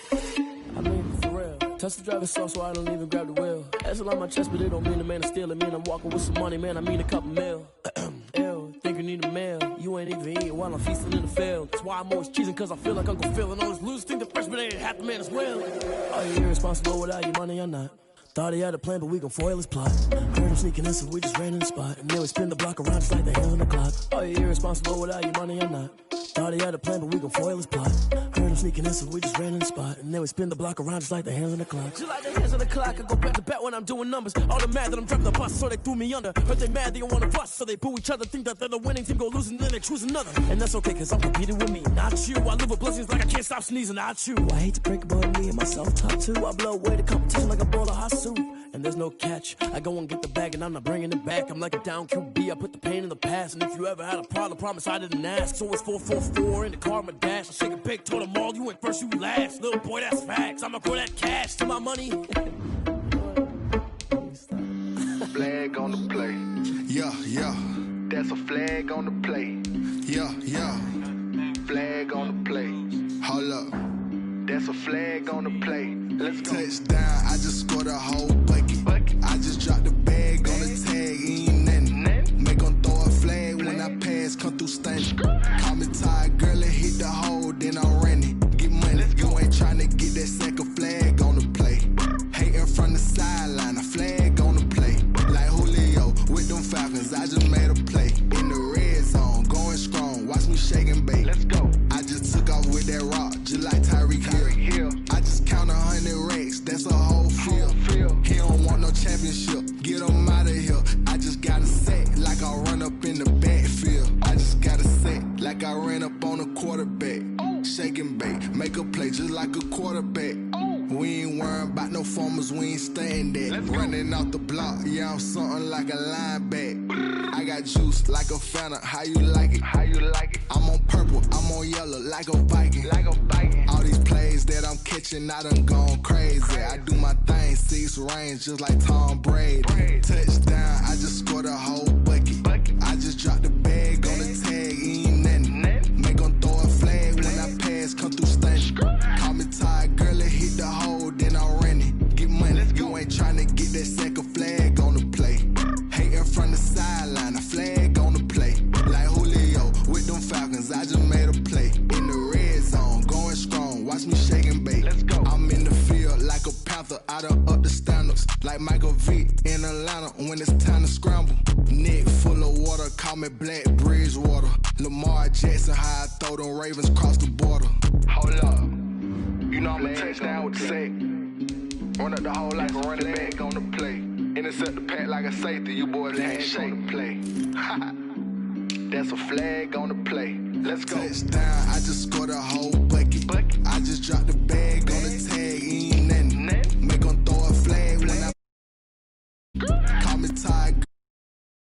I mean, for real. Touch the driver's soft, so I don't even grab the wheel. That's on my chest, but it don't mean the man is stealing. Mean I'm walking with some money, man, I mean a couple mil. Ew, think you need a meal. You ain't even eating while I'm feasting in the field. That's why I'm always cheesing, cause I feel like Uncle Phil. And all this loose think the freshman ain't half the man as well. Are you irresponsible without your money or not? Thought he had a plan, but we gon' foil his plot. Heard him sneaking in, so we just ran in the spot. And then we spin the block around just like the hands on the clock. Are you irresponsible without your money or not? Thought he had a plan, but we gon' foil his plot. Heard him sneaking in, so we just ran in the spot. And then we spin the block around just like the hands on the clock. Just like the hands on the clock, I go back to back when I'm doing numbers. All the mad that I'm driving the bus, so they threw me under. Heard they mad, they don't wanna bust, so they boo each other. Think that they're the winning team, go losing, then they choose another. And that's okay, cause I'm competing with me, not you. I live with blessings like I can't stop sneezing, not you. I hate to break it, but me and myself top too. I blow away the competition like a bowl of hot soup. And there's no catch. I go and get the bag and I'm not bringing it back. I'm like a down QB, I put the pain in the past. And if you ever had a problem, promise I didn't ask. So it's 444 in the car, my dash. I shake a big, told them all, you went first, you last. Little boy, that's facts. I'ma grow that cash to my money. Flag on the play. Yeah, yeah. That's a flag on the play. Yeah, yeah. Flag on the play. Hold up. That's a flag on the play. Let's go. Touchdown, I just scored a whole bucket. I just dropped the bag on the tag, ain't nothing. Make them throw a flag when I pass, come through stunning. Call me tired, girl, and hit the hole, then I'm running. Get money, you ain't tryna get that second flag on the play. Hating from the sideline, a flag on the play. Like Julio with them Falcons, I just made a play. In the red zone, going strong, watch me shake and bake. Let's go. I just took off with that rock, just like Tyreek Hill. I just count 100 racks, that's a whole field. He don't want no championship, give About no formers, we ain't staying there. Running off the block, yeah, I'm something like a linebacker. I got juice like a Fanta, how you like it? How you like it? I'm on purple, I'm on yellow, like a Viking. Like a Viking. All these plays that I'm catching, I done gone crazy. I do my thing, 6 range, just like Tom Brady. Touchdown, I just scored a whole bucket. I just dropped the bag on the tag, ain't nothing. Make 'em throw a flag when I pass, come through stunning. Call me tired, girl, it hit the hole, then I'm running. Get money, you ain't tryna get that second flag on the play. Hating from the sideline, a flag on the play. Like Julio with them Falcons, I just made a play. In the red zone, going strong, watch me shake and bake. Let's go. I'm in the field like a panther, I done up the standards. Like Michael Vick in Atlanta when it's time to scramble. Neck full of water, call me Black Bridgewater. Lamar Jackson, how I throw them Ravens cross the border. Hold up, you know I'm a touchdown with the sack. Run up the hole like a running back on the play. Intercept the pack like a safety, you boys ain't shake the play. That's a flag on the play. Let's go. Touchdown, I just scored a whole bucket. I just dropped the bag on